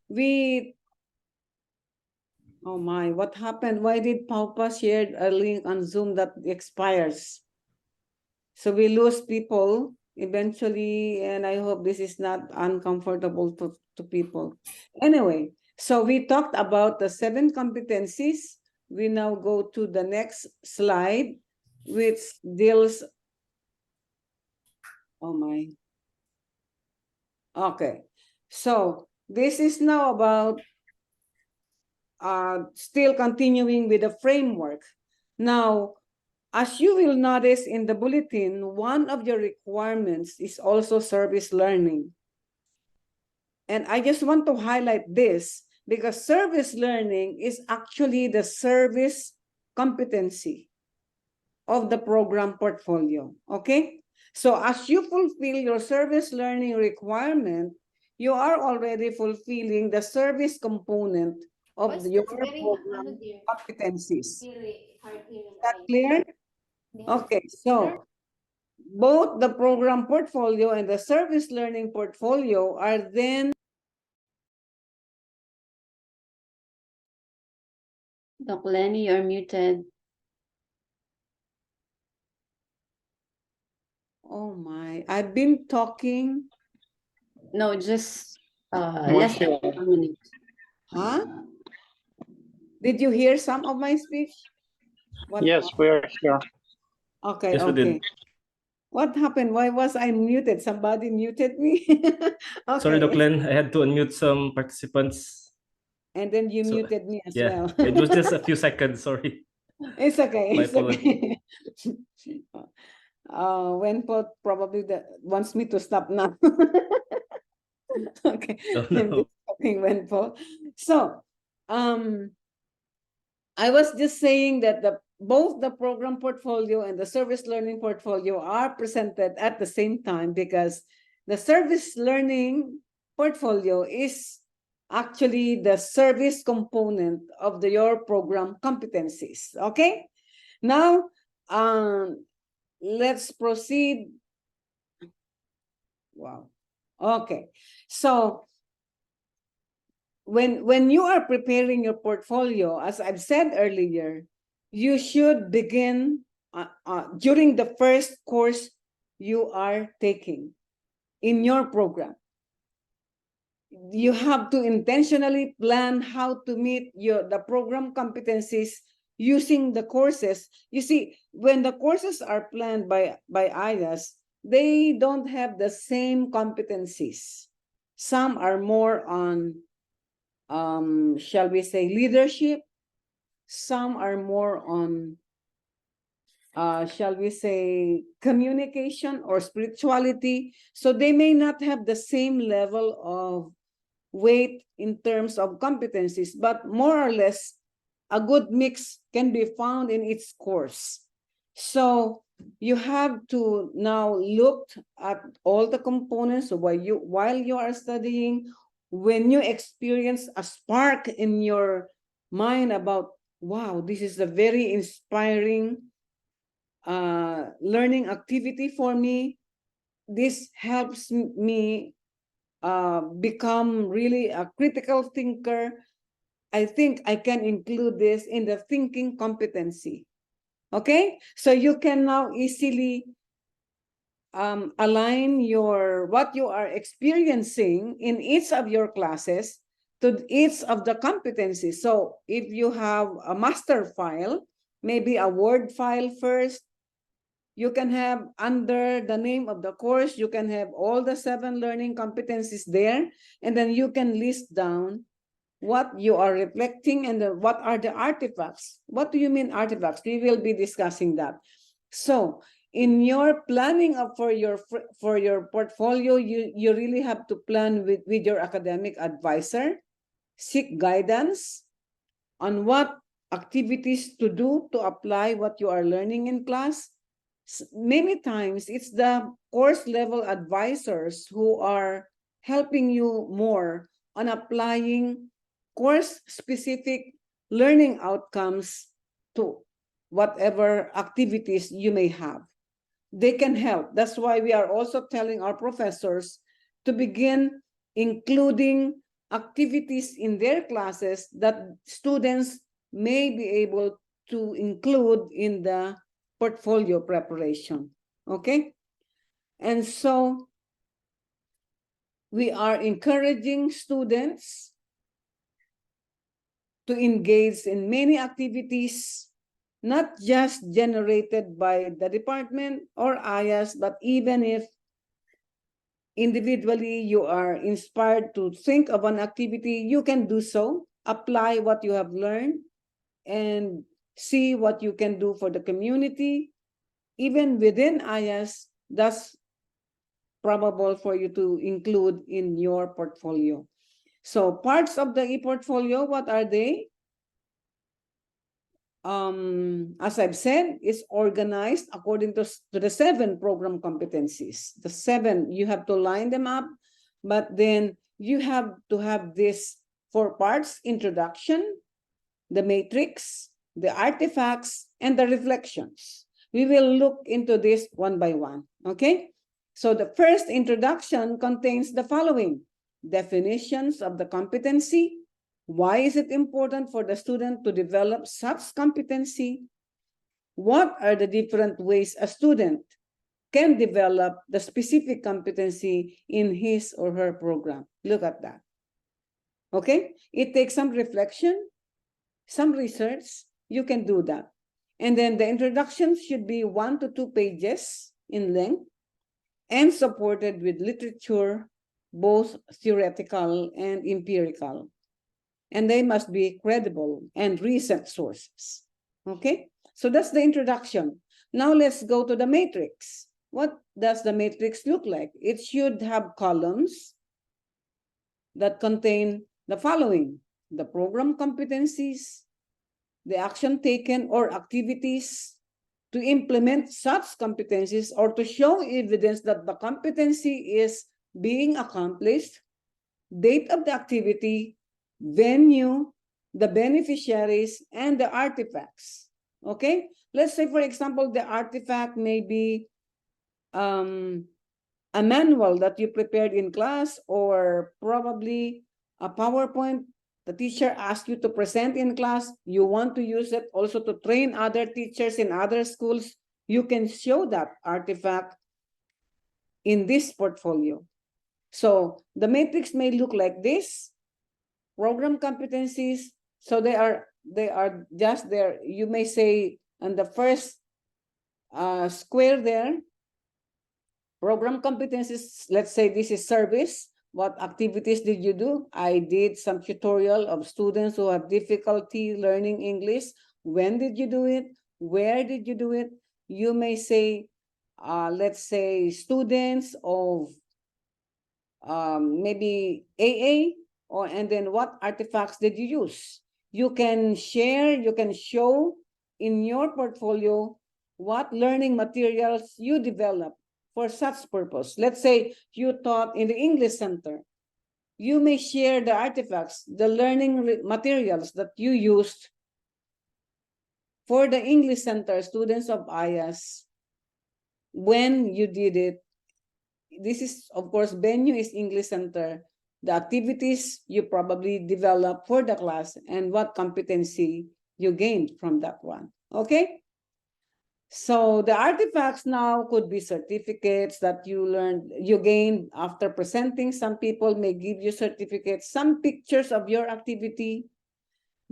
we, oh my, what happened? Why did Paupa shared a link on Zoom that expires? So we lose people eventually, and I hope this is not uncomfortable to people. Anyway, so we talked about the 7 competencies. We now go to the next slide, which deals, oh my. Okay, so this is now about still continuing with the framework. Now, as you will notice in the bulletin, one of your requirements is also service learning. And I just want to highlight this because service learning is actually the service competency of the program portfolio, okay? So as you fulfill your service learning requirement, you are already fulfilling the service component of your program competencies. Is that clear? Okay, so both the program portfolio and the service learning portfolio are then. Doc Lenny, you're muted. Oh my, I've been talking. No, just less than 1 minute. Huh? Did you hear some of my speech? What? Yes, we are here. Okay, Yes, we okay. did. What happened? Why was I muted? Somebody muted me? Okay. Sorry, Doc Len, I had to unmute some participants. And then you So, muted me as Yeah, well. it was just a few seconds. Sorry. It's okay. My It's okay. Wenpo probably wants me to stop now. Okay. Oh, I'm no. just talking Wenpo. So, I was just saying that both the program portfolio and the service learning portfolio are presented at the same time because the service learning portfolio is actually the service component of your program competencies. Okay, now let's proceed. Wow. Okay, so when you are preparing your portfolio, as I've said earlier, you should begin during the first course you are taking in your program. You have to intentionally plan how to meet the program competencies using the courses. You see, when the courses are planned by IDAS, they don't have the same competencies. Some are more on shall we say, leadership. Some are more on, shall we say, communication or spirituality. So they may not have the same level of weight in terms of competencies, but more or less, a good mix can be found in its course. So you have to now look at all the components while you are studying. When you experience a spark in your mind about, wow, this is a very inspiring learning activity for me, this helps me become really a critical thinker. I think I can include this in the thinking competency. Okay, so you can now easily align what you are experiencing in each of your classes to each of the competencies. So if you have a master file, maybe a Word file first, you can have under the name of the course, you can have all the 7 learning competencies there, and then you can list down what you are reflecting and what are the artifacts. What do you mean artifacts? We will be discussing that. So in your planning for your portfolio, you really have to plan with your academic advisor, seek guidance on what activities to do to apply what you are learning in class. Many times it's the course level advisors who are helping you more on applying course specific learning outcomes to whatever activities you may have. They can help. That's why we are also telling our professors to begin including activities in their classes that students may be able to include in the portfolio preparation. Okay? And so we are encouraging students to engage in many activities, not just generated by the department or IAS, but even if individually you are inspired to think of an activity, you can do so, apply what you have learned, and see what you can do for the community. Even within IAS, that's probable for you to include in your portfolio. So parts of the e-portfolio, what are they? As I've said, it's organized according to the 7 program competencies. The 7, you have to line them up, but then you have to have this 4 parts: introduction, the matrix, the artifacts, and the reflections. We will look into this one by one, okay? So the first introduction contains the following: definitions of the competency. Why is it important for the student to develop such competency? What are the different ways a student can develop the specific competency in his or her program? Look at that. Okay? It takes some reflection, some research. You can do that. And then the introduction should be 1 to 2 pages in length and supported with literature, both theoretical and empirical. And they must be credible and recent sources. Okay? So that's the introduction. Now let's go to the matrix. What does the matrix look like? It should have columns that contain the following: the program competencies, the action taken or activities to implement such competencies or to show evidence that the competency is being accomplished, date of the activity, venue, the beneficiaries, and the artifacts. Okay? Let's say, for example, the artifact may be a manual that you prepared in class, or probably a PowerPoint the teacher asked you to present in class. You want to use it also to train other teachers in other schools. You can show that artifact in this portfolio. So the matrix may look like this: program competencies. So they are just there. You may say on the first square there, program competencies. Let's say this is service. What activities did you do? I did some tutorial of students who have difficulty learning English. When did you do it? Where did you do it? You may say, let's say students of maybe AA, and then what artifacts did you use? You can share, you can show in your portfolio what learning materials you develop for such purpose. Let's say you taught in the English Center. You may share the artifacts, the learning materials that you used for the English Center students of IAS when you did it. This is, of course, venue is English Center. The activities you probably developed for the class and what competency you gained from that one. Okay? So the artifacts now could be certificates that you learned, you gained after presenting. Some people may give you certificates, some pictures of your activity,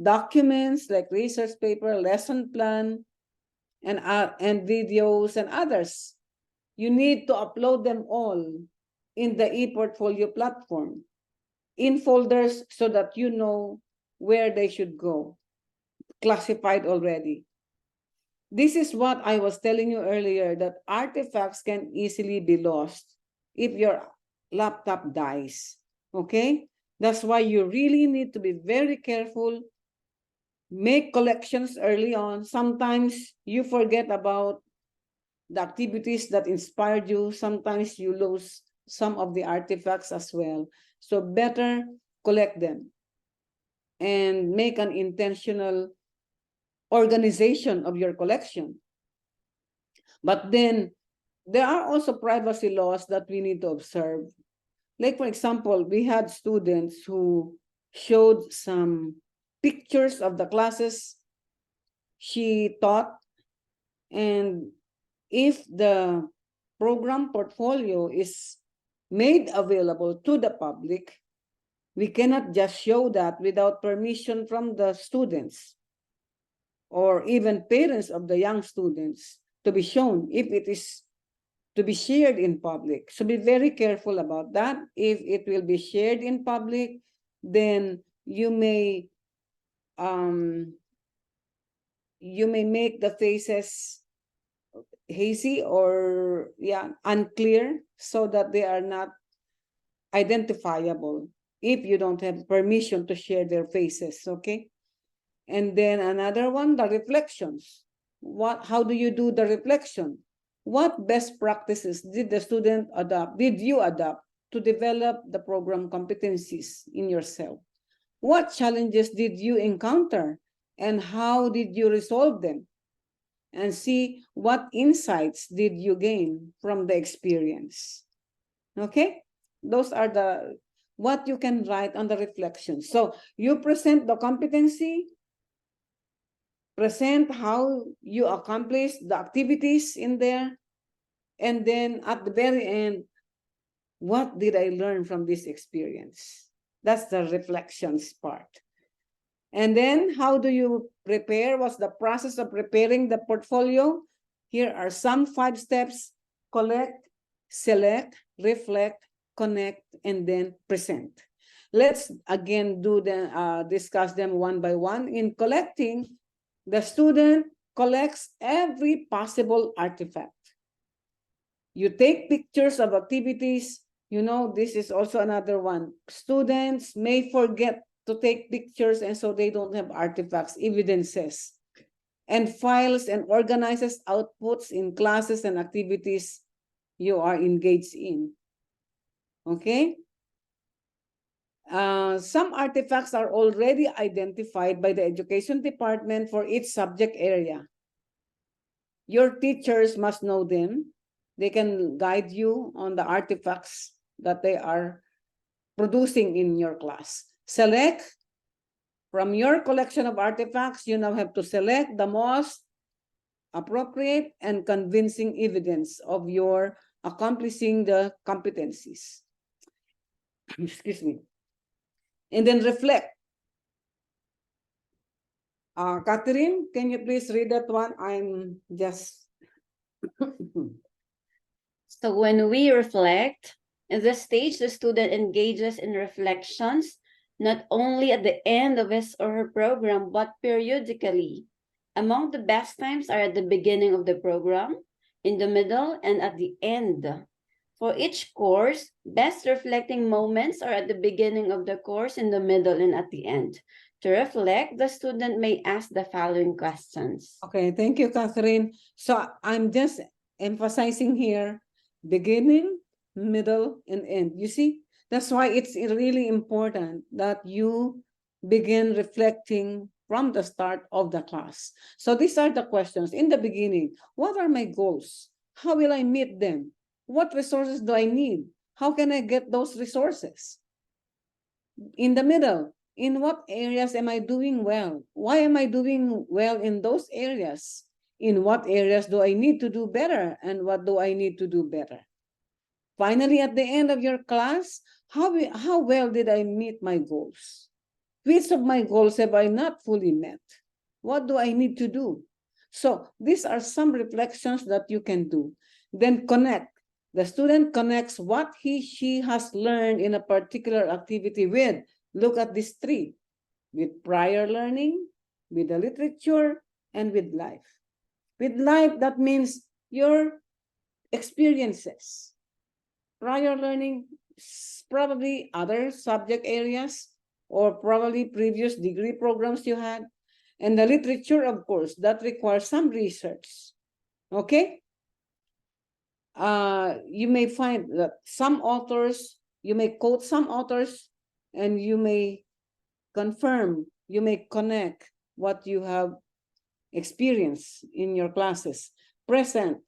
documents like research paper, lesson plan, and videos and others. You need to upload them all in the e-portfolio platform in folders so that you know where they should go, classified already. This is what I was telling you earlier, that artifacts can easily be lost if your laptop dies, okay? That's why you really need to be very careful. Make collections early on. Sometimes you forget about the activities that inspired you. Sometimes you lose some of the artifacts as well. So better collect them and make an intentional organization of your collection. But then there are also privacy laws that we need to observe. Like, for example, we had students who showed some pictures of the classes she taught, and if the program portfolio is made available to the public, we cannot just show that without permission from the students or even parents of the young students to be shown if it is to be shared in public. So be very careful about that. If it will be shared in public, then you may make the faces hazy or unclear so that they are not identifiable if you don't have permission to share their faces, okay? And then another one, the reflections. How do you do the reflection? What best practices did the student adopt, did you adopt to develop the program competencies in yourself? What challenges did you encounter and how did you resolve them? And see what insights did you gain from the experience. Okay? Those are what you can write on the reflections. So you present the competency, present how you accomplish the activities in there, and then at the very end, what did I learn from this experience? That's the reflections part. And then how do you prepare? What's the process of preparing the portfolio? Here are some 5 steps: collect, select, reflect, connect, and then present. Let's again discuss them one by one. In collecting, the student collects every possible artifact. You take pictures of activities. This is also another one. Students may forget to take pictures, and so they don't have artifacts, evidences, and files and organizes outputs in classes and activities you are engaged in. Okay? Some artifacts are already identified by the education department for each subject area. Your teachers must know them. They can guide you on the artifacts that they are producing in your class. Select from your collection of artifacts. You now have to select the most appropriate and convincing evidence of your accomplishing the competencies. Excuse me. And then reflect. Catherine, can you please read that one? I'm just... So when we reflect, in this stage, the student engages in reflections, not only at the end of his or her program, but periodically. Among the best times are at the beginning of the program, in the middle, and at the end. For each course, best reflecting moments are at the beginning of the course, in the middle, and at the end. To reflect, the student may ask the following questions. Okay, thank you, Catherine. So I'm just emphasizing here, beginning, middle, and end. You see, that's why it's really important that you begin reflecting from the start of the class. So these are the questions. In the beginning, what are my goals? How will I meet them? What resources do I need? How can I get those resources? In the middle, in what areas am I doing well? Why am I doing well in those areas? In what areas do I need to do better? And what do I need to do better? Finally, at the end of your class, how well did I meet my goals? Which of my goals have I not fully met? What do I need to do? So these are some reflections that you can do. Then connect. The student connects what she has learned in a particular activity with. Look at these 3. With prior learning, with the literature, and with life. With life, that means your experiences. Prior learning, probably other subject areas, or probably previous degree programs you had. And the literature, of course, that requires some research. Okay? You may find that some authors, you may quote some authors, and you may confirm, you may connect what you have experienced in your classes. Present.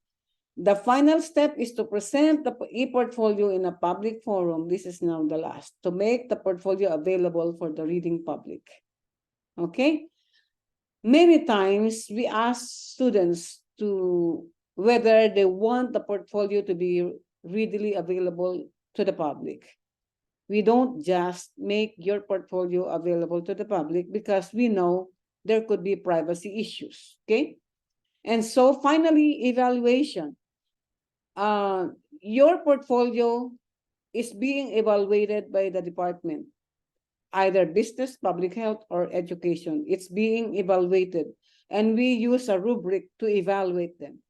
The final step is to present the e-portfolio in a public forum. This is now the last, to make the portfolio available for the reading public. Okay? Many times we ask students to whether they want the portfolio to be readily available to the public. We don't just make your portfolio available to the public because we know there could be privacy issues, okay? And so finally, evaluation. Your portfolio is being evaluated by the department, either business, public health, or education. It's being evaluated, and we use a rubric to evaluate them.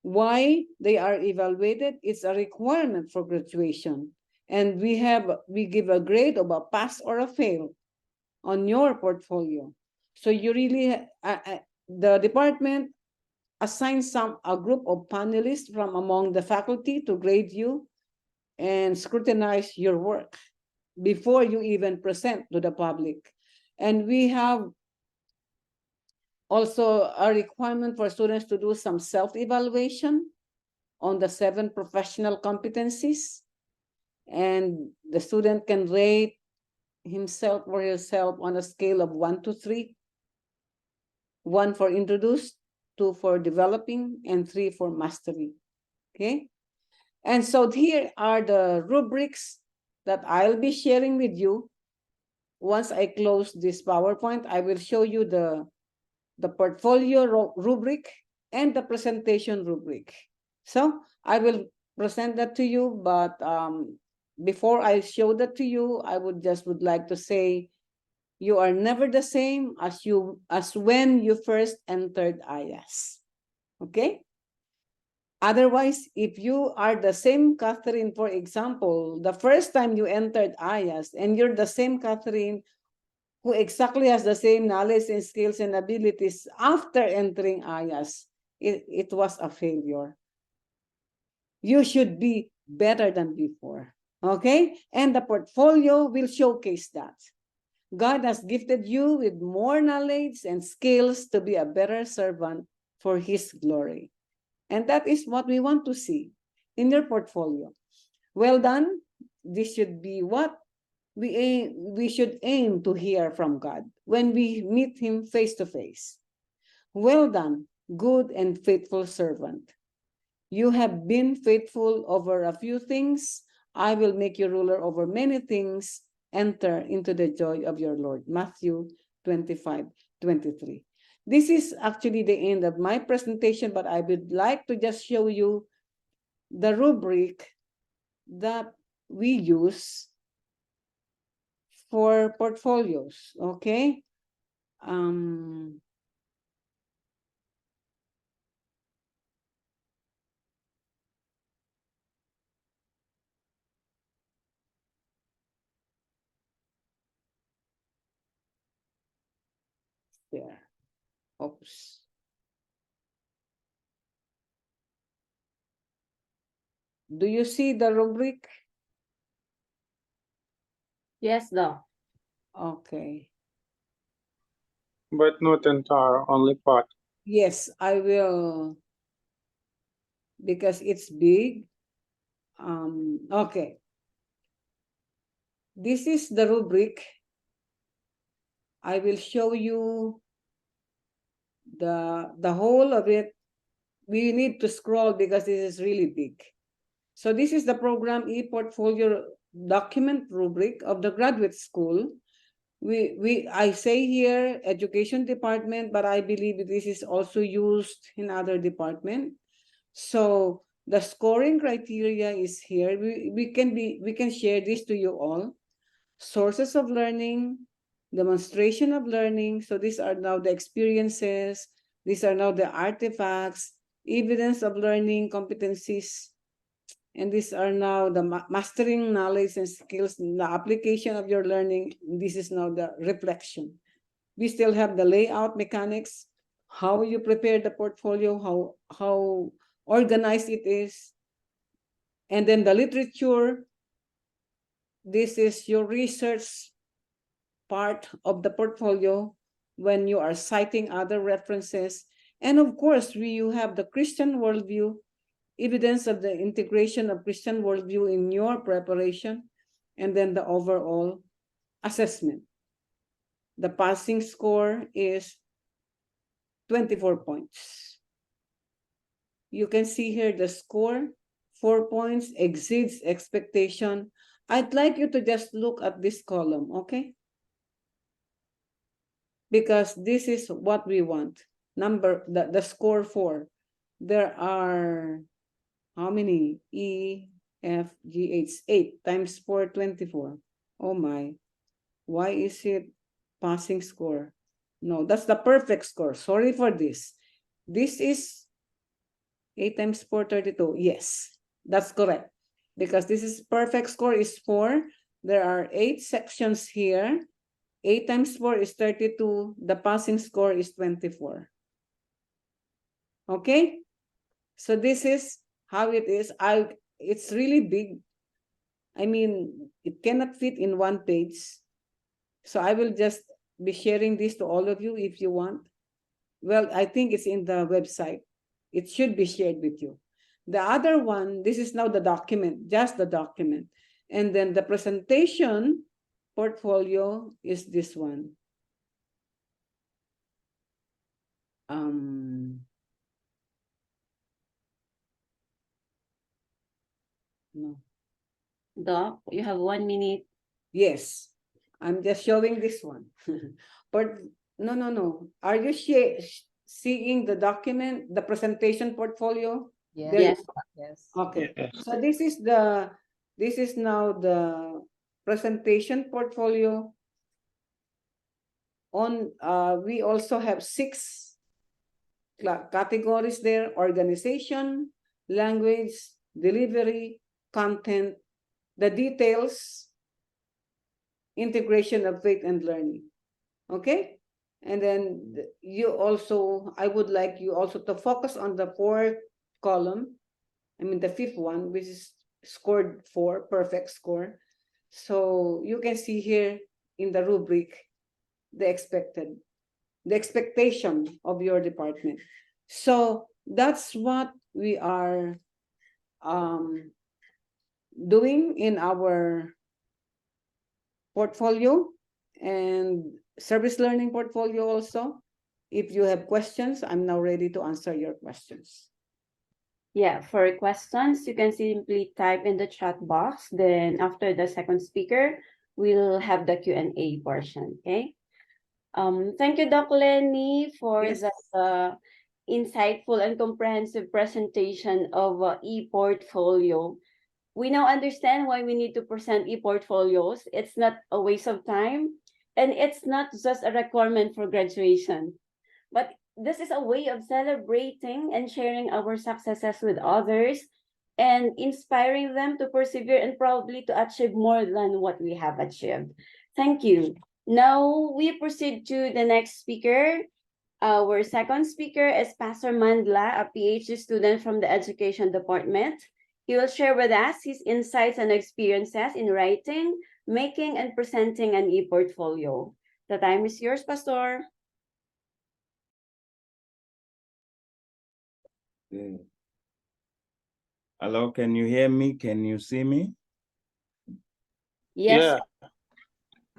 Why they are evaluated? It's a requirement for graduation. And we give a grade of a pass or a fail on your portfolio. So you really, the department assigns a group of panelists from among the faculty to grade you and scrutinize your work before you even present to the public. And we have also a requirement for students to do some self-evaluation on the 7 professional competencies. And the student can rate himself or herself on a scale of 1 to 3. 1 for introduced, 2 for developing, and 3 for mastery. Okay? And so here are the rubrics that I'll be sharing with you. Once I close this PowerPoint, I will show you the portfolio rubric and the presentation rubric. So I will present that to you, but before I show that to you, I would like to say you are never the same as when you first entered IAS. Okay? Otherwise, if you are the same Catherine, for example, the first time you entered IAS and you're the same Catherine who exactly has the same knowledge and skills and abilities after entering IAS, it was a failure. You should be better than before, okay? And the portfolio will showcase that. God has gifted you with more knowledge and skills to be a better servant for His glory. And that is what we want to see in your portfolio. Well done. This should be what we should aim to hear from God when we meet Him face to face. Well done, good and faithful servant. You have been faithful over a few things. I will make you ruler over many things. Enter into the joy of your Lord. Matthew 25:23. This is actually the end of my presentation, but I would like to just show you the rubric that we use for portfolios, okay? There. Oops. Do you see the rubric? Yes, Doc. Okay. But not entire, only part. Yes, I will, because it's big. Okay. This is the rubric. I will show you the whole of it. We need to scroll because this is really big. So this is the program e-portfolio document rubric of the graduate school. I say here education department, but I believe this is also used in other department. So the scoring criteria is here. We can share this to you all. Sources of learning, demonstration of learning. So these are now the experiences. These are now the artifacts, evidence of learning competencies. And these are now the mastering knowledge and skills, the application of your learning. This is now the reflection. We still have the layout mechanics, how you prepare the portfolio, how organized it is. And then the literature. This is your research part of the portfolio when you are citing other references. And of course, you have the Christian worldview, evidence of the integration of Christian worldview in your preparation, and then the overall assessment. The passing score is 24 points. You can see here the score, 4 points, exceeds expectation. I'd like you to just look at this column, okay? Because this is what we want. The score 4. There are how many? E, F, G, H, 8 times 4, 24. Oh my. Why is it passing score? No, that's the perfect score. Sorry for this. This is 8 times 4, 32. Yes, that's correct. Because this is perfect score is 4. There are 8 sections here. 8 times 4 is 32. The passing score is 24. Okay? So this is how it is. It's really big. I mean, it cannot fit in one page. So I will just be sharing this to all of you if you want. Well, I think it's in the website. It should be shared with you. The other one, this is now the document, just the document. And then the presentation portfolio is this one. No. Doc, you have 1 minute. Yes, I'm just showing this one. But no. Are you seeing the document, the presentation portfolio? There Yes. Yes. Okay. Yes. So this is now the presentation portfolio. On we also have 6 categories there: organization, language, delivery, content, the details, integration of faith and learning. Okay? And then I would like you also to focus on the 4th column. I mean, the 5th one, which is scored 4, perfect score. So you can see here in the rubric, the expectation of your department. So that's what we are doing in our portfolio and service learning portfolio also. If you have questions, I'm now ready to answer your questions. Yeah, for questions, you can simply type in the chat box. Then after the second speaker, we'll have the Q&A portion, okay? Thank you, Doc Lenny, for Yes. the insightful and comprehensive presentation of e-portfolio. We now understand why we need to present e-portfolios. It's not a waste of time, and it's not just a requirement for graduation, but this is a way of celebrating and sharing our successes with others and inspiring them to persevere and probably to achieve more than what we have achieved. Thank you. Now we proceed to the next speaker. Our second speaker is Pastor Mandla, a PhD student from the Education Department. He will share with us his insights and experiences in writing, making, and presenting an e-portfolio. The time is yours, Pastor. Hello, can you hear me? Can you see me? Yes. Yeah.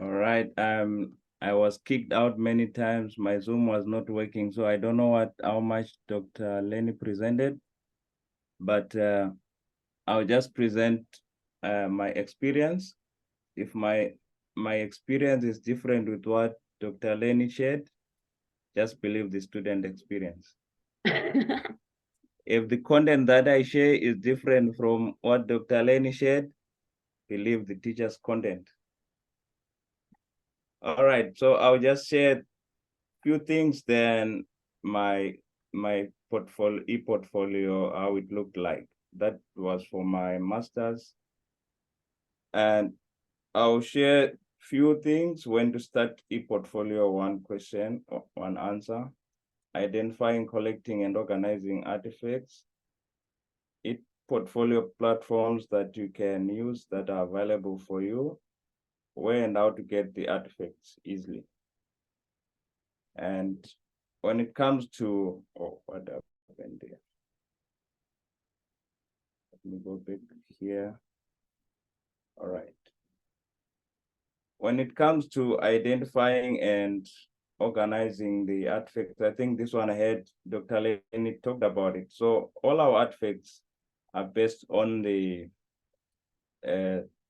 All right. I was kicked out many times. My Zoom was not working, so I don't know how much Dr. Lenny presented, but I'll just present my experience. If my experience is different with what Dr. Lenny shared, just believe the student experience. If the content that I share is different from what Dr. Lenny shared, believe the teacher's content. All right, so I'll just share a few things, then my portfolio, e-portfolio, how it looked like. That was for my master's. And I'll share few things when to start e-portfolio, 1 question, 1 answer, identifying, collecting, and organizing artifacts, e-portfolio platforms that you can use that are available for you, where and how to get the artifacts easily. And when it comes to, oh, what happened there? Let me go back here. All right. When it comes to identifying and organizing the artifacts, I think this one I had Dr. Lenny talked about it. So all our artifacts are based on the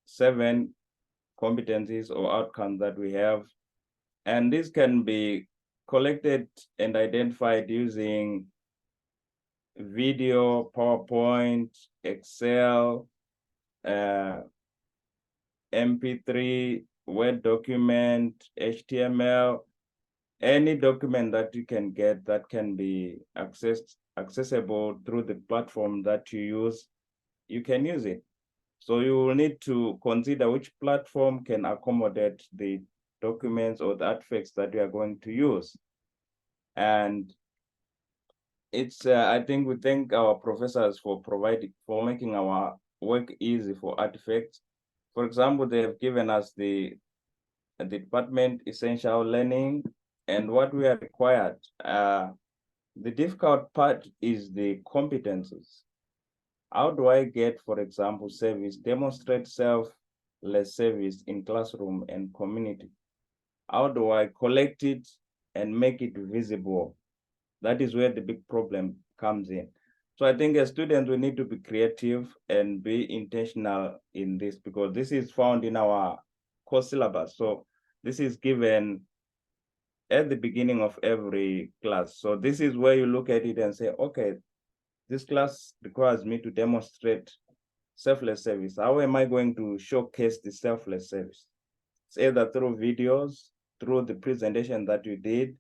7 competencies or outcomes that we have. And this can be collected and identified using video, PowerPoint, Excel, MP3, Word document, HTML, any document that you can get that can be accessible through the platform that you use, you can use it. So you will need to consider which platform can accommodate the documents or the artifacts that you are going to use. And it's, I think we thank our professors for making our work easy for artifacts. For example, they have given us the department essential learning and what we are required. The difficult part is the competencies. How do I get, for example, service, demonstrate selfless service in classroom and community? How do I collect it and make it visible? That is where the big problem comes in. So I think as students, we need to be creative and be intentional in this, because this is found in our course syllabus. So this is given at the beginning of every class. So this is where you look at it and say, okay, this class requires me to demonstrate selfless service. How am I going to showcase the selfless service? It's either through videos, through the presentation that you did,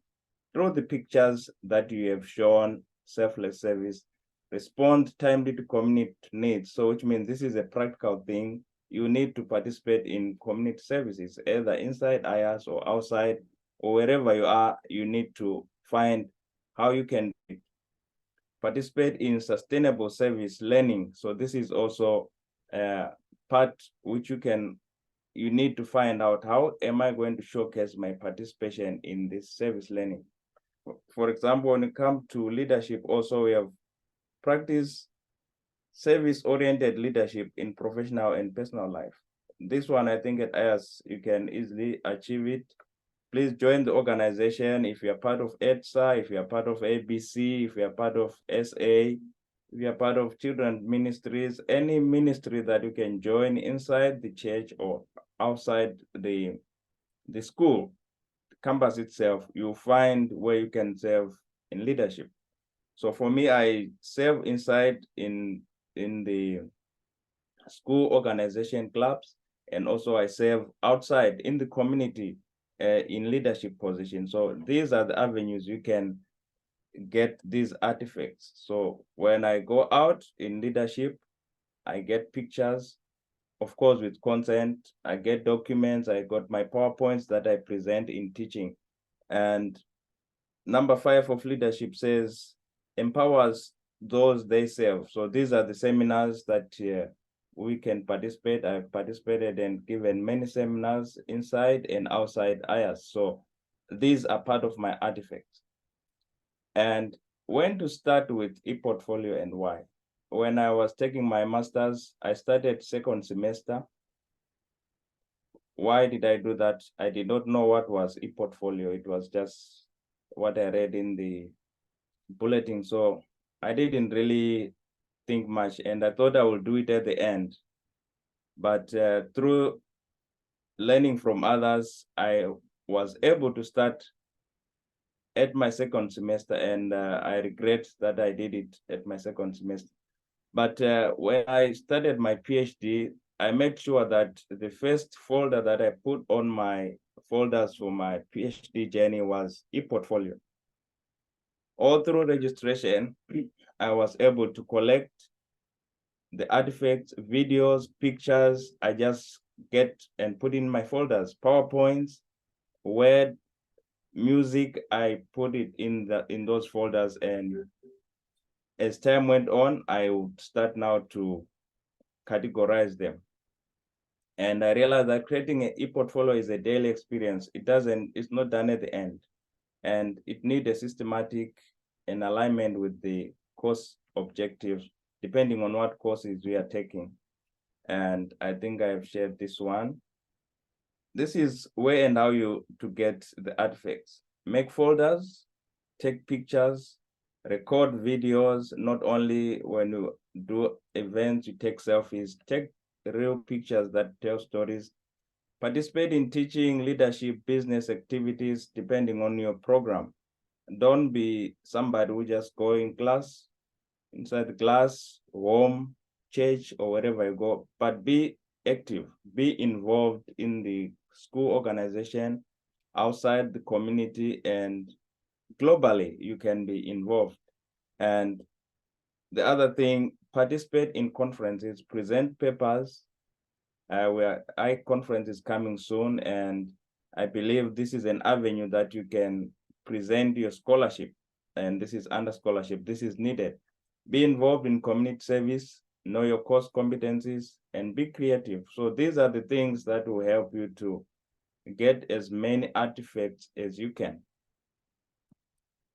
through the pictures that you have shown, selfless service, respond timely to community needs. So which means this is a practical thing. You need to participate in community services, either inside IAS or outside, or wherever you are, you need to find how you can participate in sustainable service learning. So this is also a part which you need to find out, how am I going to showcase my participation in this service learning? For example, when it comes to leadership, also we have practice service-oriented leadership in professional and personal life. This one, I think at IAS, you can easily achieve it. Please join the organization. If you're part of EDSA, if you're part of ABC, if you're part of SA, if you're part of children ministries, any ministry that you can join inside the church or outside the school, the campus itself, you'll find where you can serve in leadership. So for me, I serve inside in the school organization clubs, and also I serve outside in the community in leadership positions. So these are the avenues you can get these artifacts. So when I go out in leadership, I get pictures, of course, with content. I get documents. I got my PowerPoints that I present in teaching. And number 5 of leadership says, empowers those they serve. So these are the seminars that we can participate. I've participated and given many seminars inside and outside IAS. So these are part of my artifacts. And when to start with ePortfolio and why? When I was taking my master's, I started second semester. Why did I do that? I did not know what was ePortfolio. It was just what I read in the bulletin. So I didn't really think much, and I thought I would do it at the end. But through learning from others, I was able to start at my second semester, and I regret that I did it at my second semester. But when I started my PhD, I made sure that the first folder that I put on my folders for my PhD journey was ePortfolio. All through registration, I was able to collect the artifacts, videos, pictures. I just get and put in my folders, PowerPoints, Word, music. I put it in those folders, and as time went on, I would start now to categorize them. And I realized that creating an ePortfolio is a daily experience. It's not done at the end. and it needs a systematic and alignment with the course objectives, depending on what courses we are taking. And I think I've shared this one. This is where and how you to get the artifacts. Make folders, take pictures, record videos, not only when you do events, you take selfies, take real pictures that tell stories. Participate in teaching, leadership, business activities, depending on your program. Don't be somebody who just go in class, inside the class, home, church, or wherever you go, but be active, be involved in the school organization, outside the community, and globally, you can be involved. And the other thing, participate in conferences, present papers. Where conference is coming soon, and I believe this is an avenue that you can present your scholarship, and this is under scholarship. This is needed. Be involved in community service, know your course competencies, and be creative. So these are the things that will help you to get as many artifacts as you can.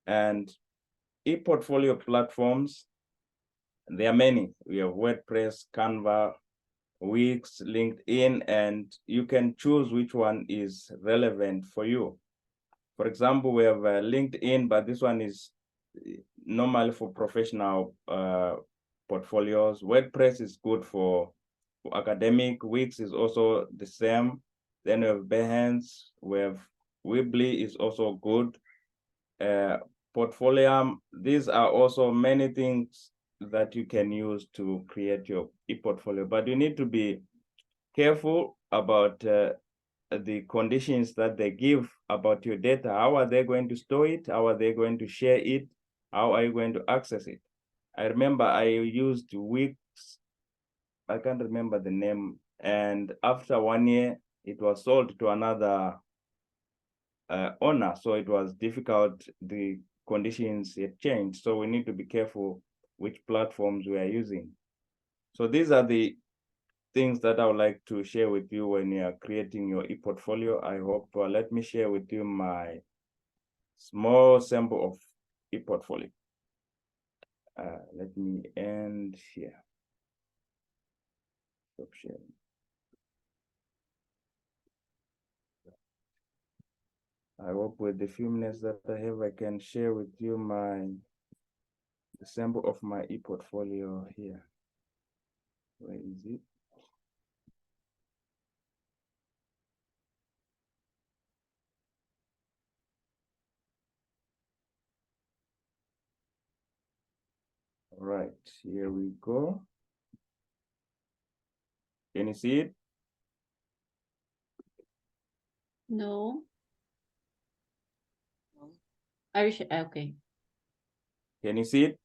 And e-portfolio platforms, there are many. We have WordPress, Canva, Wix, LinkedIn, and you can choose which one is relevant for you. For example, we have LinkedIn, but this one is normally for professional portfolios. WordPress is good for academic. Wix is also the same. Then we have Behance, we have Weebly is also good. Portfolio, these are also many things that you can use to create your e-portfolio, but you need to be careful about the conditions that they give about your data. How are they going to store it? How are they going to share it? How are you going to access it? I remember I used Wix, I can't remember the name, and after 1 year, it was sold to another owner, so it was difficult. The conditions had changed, so we need to be careful which platforms we are using. So these are the things that I would like to share with you when you are creating your e-portfolio. I hope, let me share with you my small sample of e-portfolio. Let me end here. Stop sharing. I hope with the few minutes that I have, I can share with you the sample of my e-portfolio here. Where is it? All right, here we go. Can you see it? No. Are you sure? Okay. Can you see it?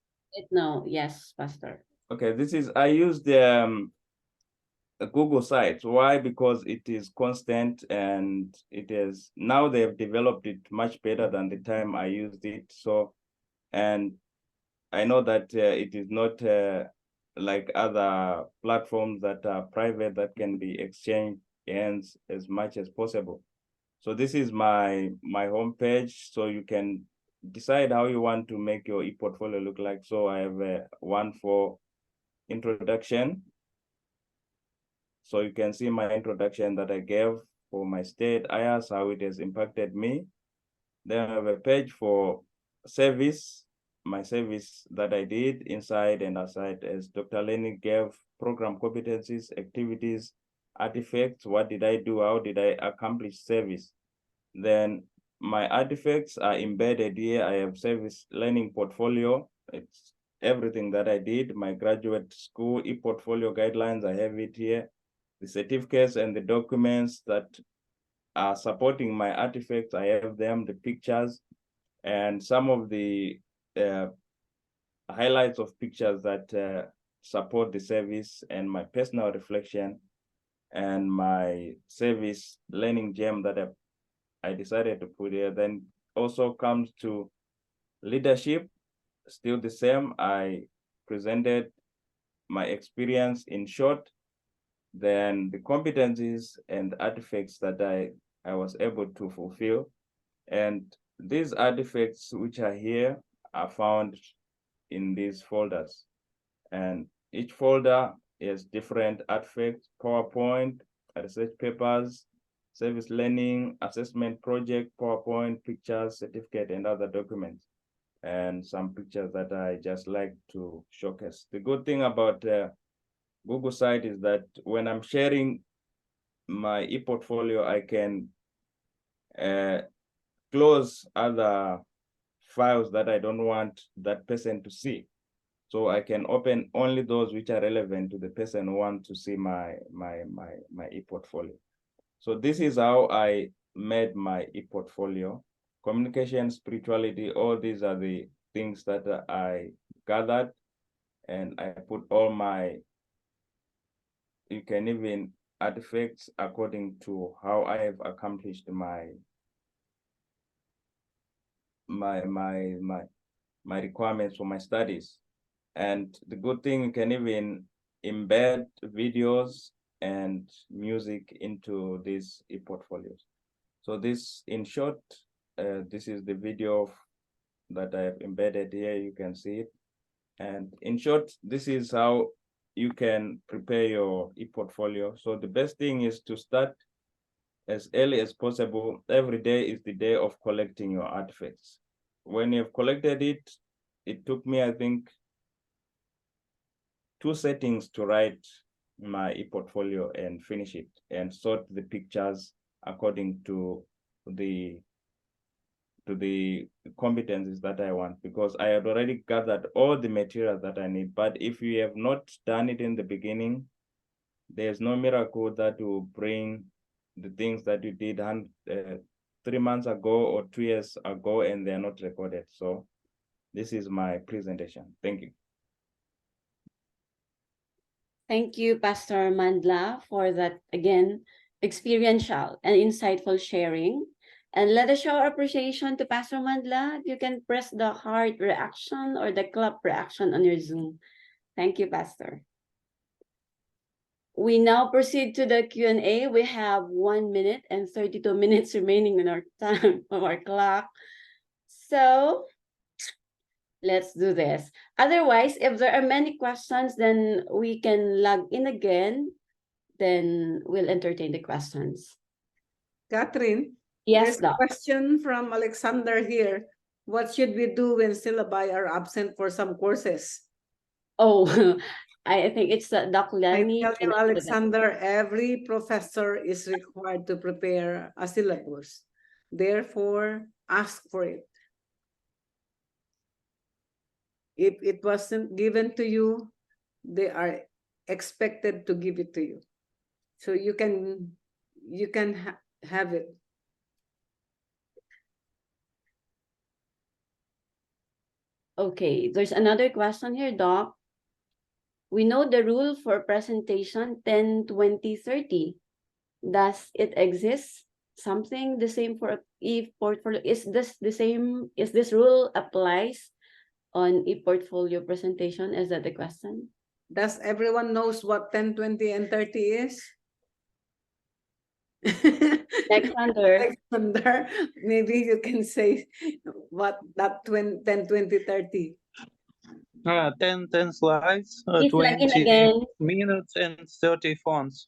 No, yes, Pastor. Okay, this is, I used a Google site. Why? Because it is constant, and it is, now they have developed it much better than the time I used it. So, and I know that it is not like other platforms that are private that can be exchanged hands as much as possible. So this is my homepage. So you can decide how you want to make your e-portfolio look like. So I have one for introduction. So you can see my introduction that I gave for my state, IAS, how it has impacted me. Then I have a page for service, my service that I did inside and outside, as Dr. Lenny gave program competencies, activities, artifacts. What did I do? How did I accomplish service? Then my artifacts are embedded here. I have service learning portfolio. It's everything that I did, my graduate school e-portfolio guidelines, I have it here. The certificates and the documents that are supporting my artifacts, I have them, the pictures, and some of the highlights of pictures that support the service, and my personal reflection, and my service learning gem that I decided to put here. Then also comes to leadership, still the same. I presented my experience in short, then the competencies and artifacts that I was able to fulfill. And these artifacts which are here are found in these folders, and each folder is different artifacts: PowerPoint, research papers, service learning, assessment project, PowerPoint, pictures, certificate, and other documents, and some pictures that I just like to showcase. The good thing about Google Site is that when I'm sharing my e-portfolio, I can close other files that I don't want that person to see. So I can open only those which are relevant to the person who wants to see my e-portfolio. So this is how I made my e-portfolio. Communication, spirituality, all these are the things that I gathered, and I put all my, you can even artifacts according to how I have accomplished my requirements for my studies. And the good thing, you can even embed videos and music into these e-portfolios. So this, in short, this is the video that I have embedded here. You can see it. And in short, this is how you can prepare your e-portfolio. So the best thing is to start as early as possible. Every day is the day of collecting your artifacts. When you've collected it, it took me, I think, 2 settings to write my e-portfolio and finish it and sort the pictures according to the competencies that I want, because I had already gathered all the materials that I need. But if you have not done it in the beginning, there's no miracle that will bring the things that you did 3 months ago or 2 years ago and they're not recorded. So this is my presentation. Thank you. Thank you, Pastor Mandla, for that, again, experiential and insightful sharing. And let us show our appreciation to Pastor Mandla. You can press the heart reaction or the clap reaction on your Zoom. Thank you, Pastor. We now proceed to the Q&A. We have 1 minute and 32 minutes remaining on our time, on our clock. So let's do this. Otherwise, if there are many questions, then we can log in again. Then we'll entertain the questions. Catherine, Yes, there's a Doc. question from Alexander here. What should we do when syllabi are absent for some courses? Oh, I think it's Doc I Lenny. tell you, Alexander, every professor is required to prepare a syllabus. Therefore, ask for it. If it wasn't given to you, they are expected to give it to you. So you can have it. Okay, there's another question here, Doc. We know the rule for presentation 10, 20, 30. Does it exist? Something the same for e-portfolio? Is this the same? Is this rule applies on e-portfolio presentation? Is that the question? Does everyone knows what 10, 20, and 30 is? Alexander. Alexander, maybe you can say what that 10, 20, 30. 10 slides, Please log in 20 again. minutes, and 30 fonts.